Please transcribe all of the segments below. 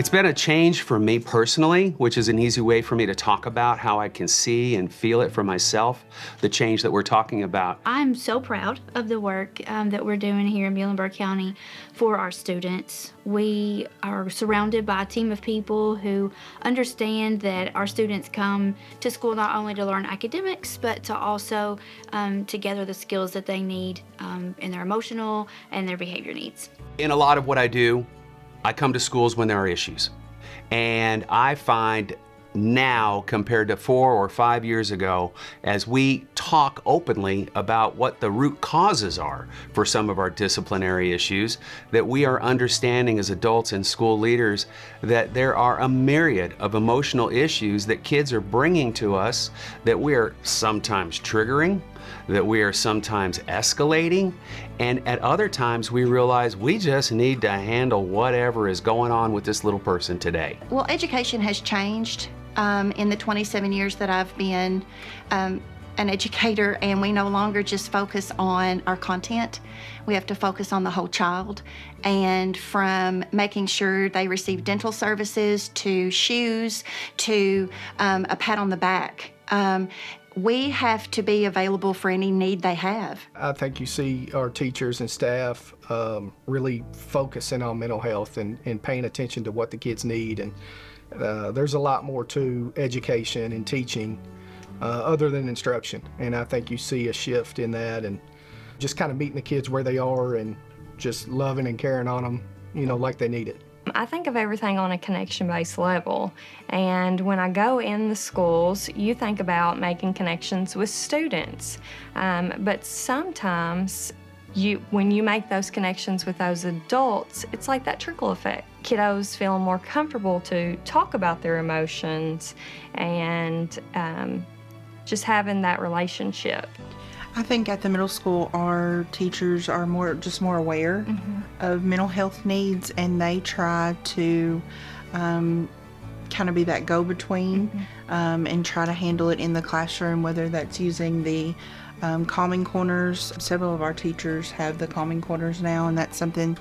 It's been a change for me personally, which is an easy way for me to talk about how I can see and feel it for myself, the change that we're talking about. I'm so proud of the work that we're doing here in Muhlenberg County for our students. We are surrounded by a team of people who understand that our students come to school not only to learn academics, but to also to gather the skills that they need in their emotional and their behavior needs. In a lot of what I do, I come to schools when there are issues. And I find now, compared to 4 or 5 years ago, as we talk openly about what the root causes are for some of our disciplinary issues, that we are understanding as adults and school leaders that there are a myriad of emotional issues that kids are bringing to us that we are sometimes triggering, that we are sometimes escalating, and at other times we realize we just need to handle whatever is going on with this little person today. Well, education has changed in the 27 years that I've been an educator, and we no longer just focus on our content. We have to focus on the whole child, and from making sure they receive dental services to shoes to a pat on the back. We have to be available for any need they have. I think you see our teachers and staff really focusing on mental health and paying attention to what the kids need. And there's a lot more to education and teaching other than instruction. And I think you see a shift in that, and just kind of meeting the kids where they are and just loving and caring on them, you know, like they need it. I think of everything on a connection-based level, and when I go in the schools, you think about making connections with students, but sometimes when you make those connections with those adults, it's like that trickle effect. Kiddos feel more comfortable to talk about their emotions and just having that relationship. I think at the middle school, our teachers are more aware of mental health needs, and they try to kind of be that go-between and try to handle it in the classroom, whether that's using the calming corners. Several of our teachers have the calming corners now, and that's something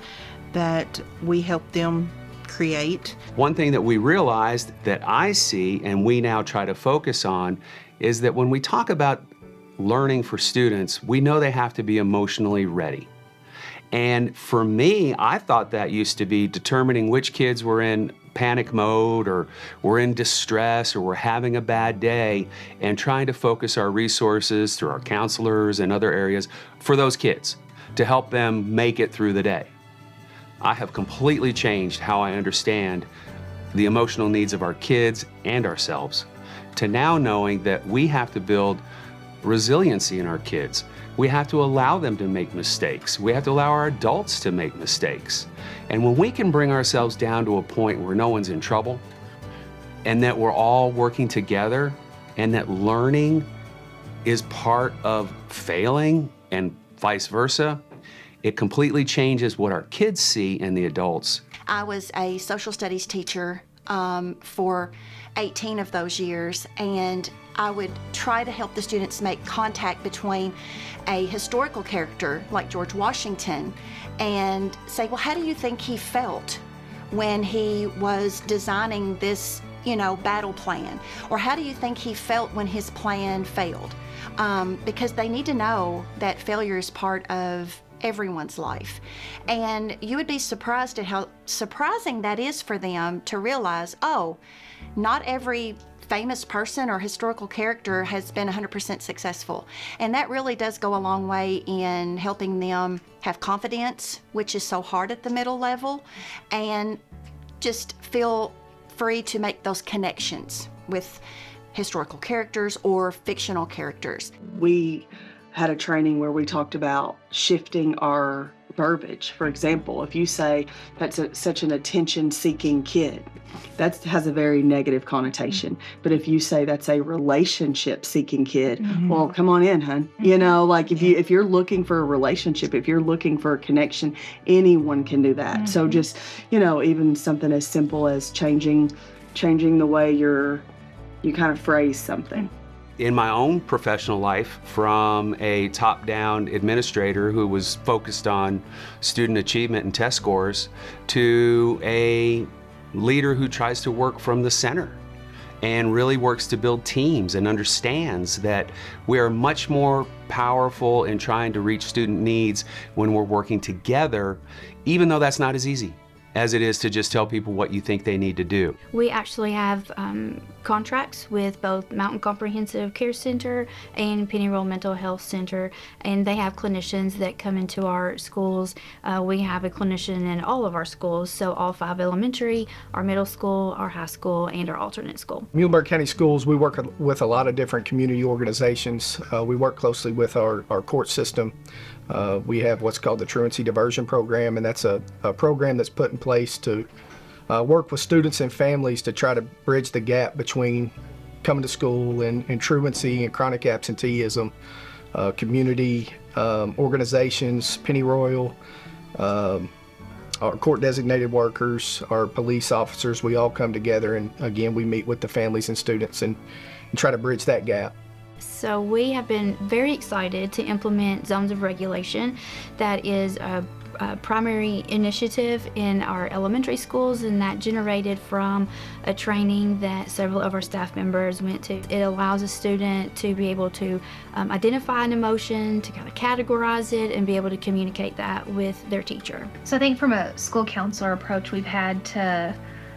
that we help them create. One thing that we realized that I see and we now try to focus on is that when we talk about learning for students, we know they have to be emotionally ready. And for me, I thought that used to be determining which kids were in panic mode or were in distress or were having a bad day, and trying to focus our resources through our counselors and other areas for those kids to help them make it through the day. I have completely changed how I understand the emotional needs of our kids and ourselves, to now knowing that we have to build resiliency in our kids. We have to allow them to make mistakes. We have to allow our adults to make mistakes. And when we can bring ourselves down to a point where no one's in trouble, and that we're all working together, and that learning is part of failing and vice versa, it completely changes what our kids see in the adults. I was a social studies teacher for 18 of those years, and I would try to help the students make contact between a historical character like George Washington and say, well, how do you think he felt when he was designing this, battle plan? Or how do you think he felt when his plan failed? Because they need to know that failure is part of everyone's life. And you would be surprised at how surprising that is for them to realize, oh, not every famous person or historical character has been 100% successful. And that really does go a long way in helping them have confidence, which is so hard at the middle level, and just feel free to make those connections with historical characters or fictional characters. We had a training where we talked about shifting our verbiage. For example, if you say that's such an attention-seeking kid, that has a very negative connotation. But if you say that's a relationship-seeking kid, well, come on in, hun. If you're looking for a relationship, if you're looking for a connection, anyone can do that. So just, even something as simple as changing the way you kind of phrase something. In my own professional life, from a top-down administrator who was focused on student achievement and test scores to a leader who tries to work from the center and really works to build teams and understands that we are much more powerful in trying to reach student needs when we're working together, even though that's not as easy as it is to just tell people what you think they need to do. We actually have contracts with both Mountain Comprehensive Care Center and Pennyroyal Mental Health Center, and they have clinicians that come into our schools. We have a clinician in all of our schools, so all 5 elementary, our middle school, our high school, and our alternate school. Muhlenberg County Schools, we work with a lot of different community organizations. We work closely with our court system. We have what's called the Truancy Diversion Program, and that's a program that's put in place to work with students and families to try to bridge the gap between coming to school and truancy and chronic absenteeism. Community organizations, Pennyroyal, our court designated workers, our police officers, we all come together, and again we meet with the families and students and try to bridge that gap. So we have been very excited to implement zones of regulation. That is a primary initiative in our elementary schools, and that generated from a training that several of our staff members went to. It allows a student to be able to identify an emotion, to kind of categorize it, and be able to communicate that with their teacher. So I think from a school counselor approach, we've had to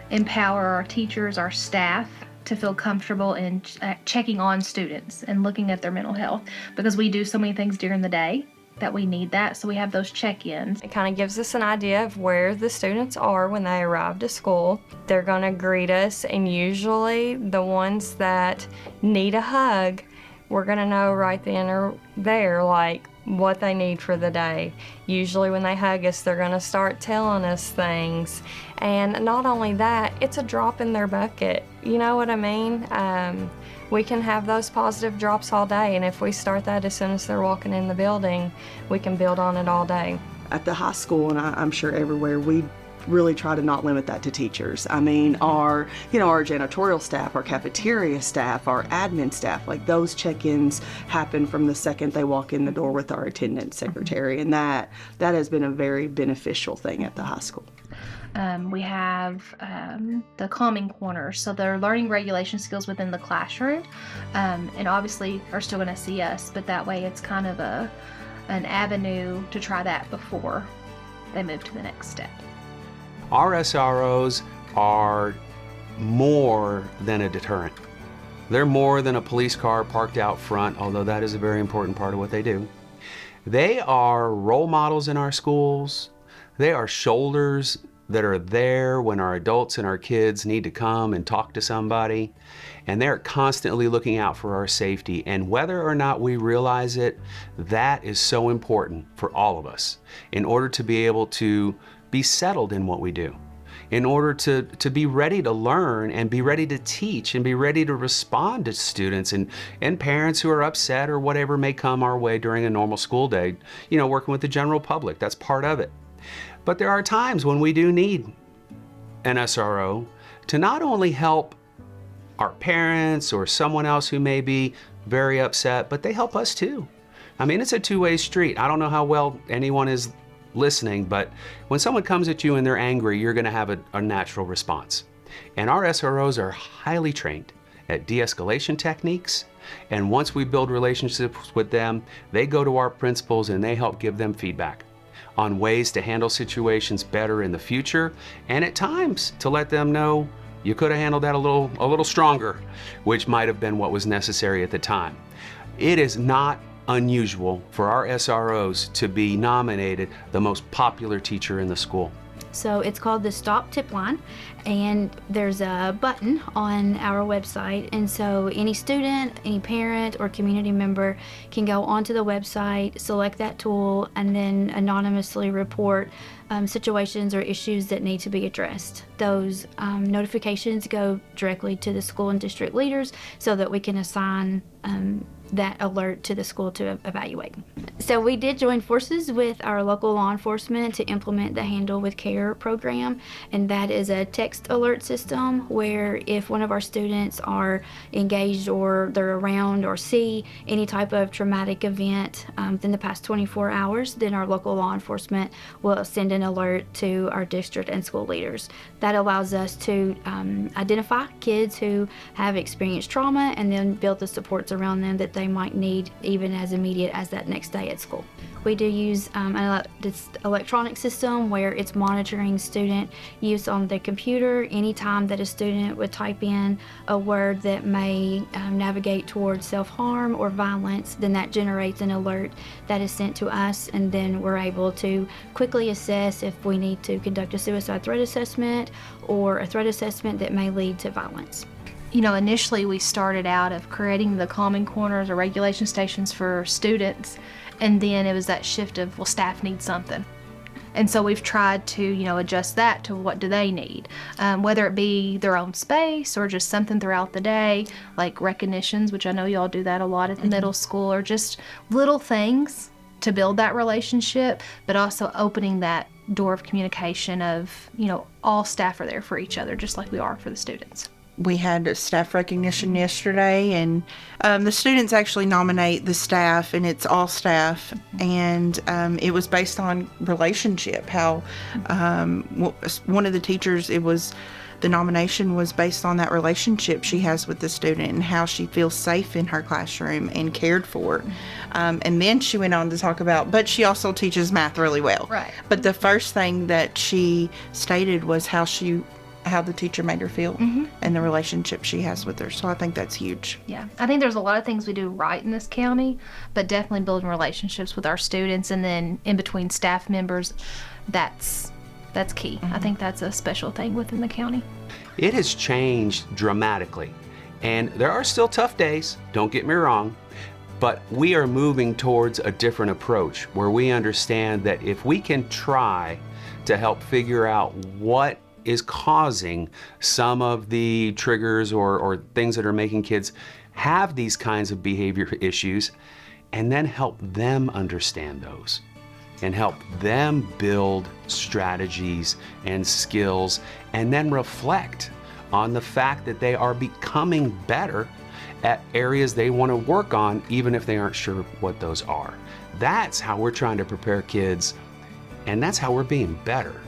empower our teachers, our staff, to feel comfortable in checking on students and looking at their mental health, because we do so many things during the day that we need that, so we have those check-ins. It kind of gives us an idea of where the students are when they arrive to school. They're going to greet us, and usually the ones that need a hug, we're going to know right then or there like what they need for the day. Usually when they hug us, they're going to start telling us things. And not only that, it's a drop in their bucket. You know what I mean? We can have those positive drops all day, and if we start that as soon as they're walking in the building, we can build on it all day. At the high school, and I'm sure everywhere, we really try to not limit that to teachers. I mean, our janitorial staff, our cafeteria staff, our admin staff, like those check-ins happen from the second they walk in the door with our attendance secretary, and that has been a very beneficial thing at the high school. We have the calming corner, so they're learning regulation skills within the classroom, and obviously are still going to see us, but that way it's kind of an avenue to try that before they move to the next step. Our SROs are more than a deterrent. They're more than a police car parked out front, although that is a very important part of what they do. They are role models in our schools. They are shoulders that are there when our adults and our kids need to come and talk to somebody. And they're constantly looking out for our safety. And whether or not we realize it, that is so important for all of us in order to be able to be settled in what we do, in order to be ready to learn and be ready to teach and be ready to respond to students and parents who are upset or whatever may come our way during a normal school day, working with the general public. That's part of it. But there are times when we do need an SRO to not only help our parents or someone else who may be very upset, but they help us too. I mean, it's a two-way street. I don't know how well anyone is listening, but when someone comes at you and they're angry, you're going to have a natural response. And our SROs are highly trained at de-escalation techniques, and once we build relationships with them, they go to our principals and they help give them feedback on ways to handle situations better in the future, and at times to let them know you could have handled that a little stronger, which might have been what was necessary at the time. It is not unusual for our SROs to be nominated the most popular teacher in the school. So it's called the Stop Tip Line, and there's a button on our website, and so any student, any parent, or community member can go onto the website, select that tool, and then anonymously report situations or issues that need to be addressed. Those notifications go directly to the school and district leaders so that we can assign that alert to the school to evaluate. So we did join forces with our local law enforcement to implement the Handle with Care program, and that is a text alert system where if one of our students are engaged or they're around or see any type of traumatic event within the past 24 hours, then our local law enforcement will send an alert to our district and school leaders. That allows us to identify kids who have experienced trauma and then build the supports around them that they might need even as immediate as that next day at school. We do use this electronic system where it's monitoring student use on the computer. Anytime that a student would type in a word that may navigate towards self-harm or violence, then that generates an alert that is sent to us, and then we're able to quickly assess if we need to conduct a suicide threat assessment or a threat assessment that may lead to violence. You know, initially we started out of creating the calming corners or regulation stations for students, and then it was that shift of, well, staff needs something. And so we've tried to, you know, adjust that to what do they need, whether it be their own space or just something throughout the day, like recognitions, which I know y'all do that a lot at the middle school, or just little things to build that relationship, but also opening that door of communication of, you know, all staff are there for each other, just like we are for the students. We had a staff recognition yesterday, and the students actually nominate the staff, and it's all staff, and it was based on relationship. How one of the teachers, the nomination was based on that relationship she has with the student and how she feels safe in her classroom and cared for. And then she went on to talk about, but she also teaches math really well. Right. But the first thing that she stated was how the teacher made her feel and the relationship she has with her. So I think that's huge. Yeah, I think there's a lot of things we do right in this county, but definitely building relationships with our students and then in between staff members, that's key. I think that's a special thing within the county. It has changed dramatically, and there are still tough days, don't get me wrong, but we are moving towards a different approach where we understand that if we can try to help figure out what is causing some of the triggers or things that are making kids have these kinds of behavior issues, and then help them understand those and help them build strategies and skills, and then reflect on the fact that they are becoming better at areas they want to work on, even if they aren't sure what those are. That's how we're trying to prepare kids, and that's how we're being better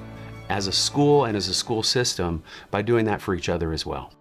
as a school and as a school system by doing that for each other as well.